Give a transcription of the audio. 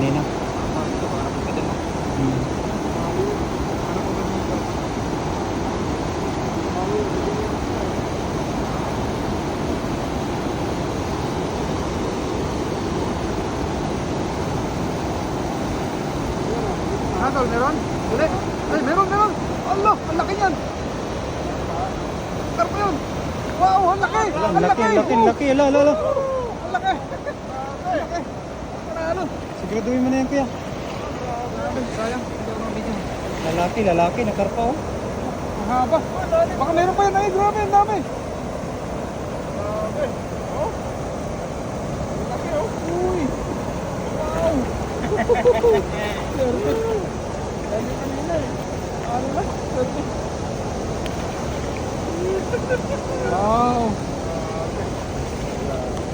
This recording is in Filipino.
kanina. Tol, meron? Ulit. Ay, meron. Allah, ang laki niyan. Karpa yun. Wow, ang laki. Ang laki. Ala. Ang laki. Ang laki. Panalo. Siguraduhin mo na yan, kuya. Sayang, hindi ako video. Lalaki, nakarpa oh. Ang haba. Baka meron pa yan. Ay, grabe, ang dami. Grabe. Oh. Ang laki, oh. Uy. Wow. Dali kanina eh. Ano na? Wow.